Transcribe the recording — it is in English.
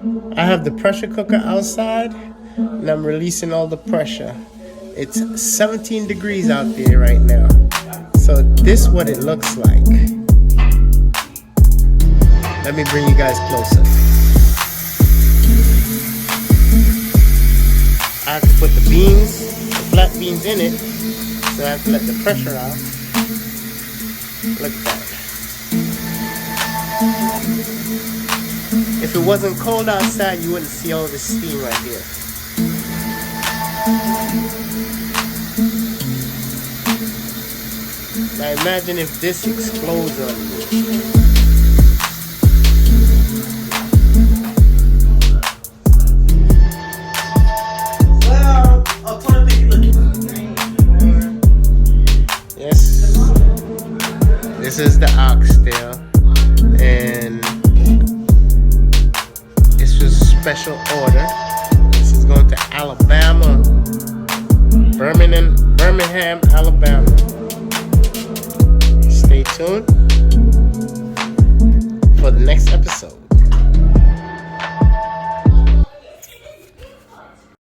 I have the pressure cooker outside and I'm releasing all the pressure. It's 17 degrees out there right now. So this is what it looks like. Let me bring you guys closer. I have to put the beans, the flat beans in it. So I have to let the pressure out. Look at that. If it wasn't cold outside, you wouldn't see all this steam right here. Now imagine if this explodes on you. Yes, this is the oxtail, and this was special order. This is going to Alabama, Birmingham, Alabama. Stay tuned for the next episode.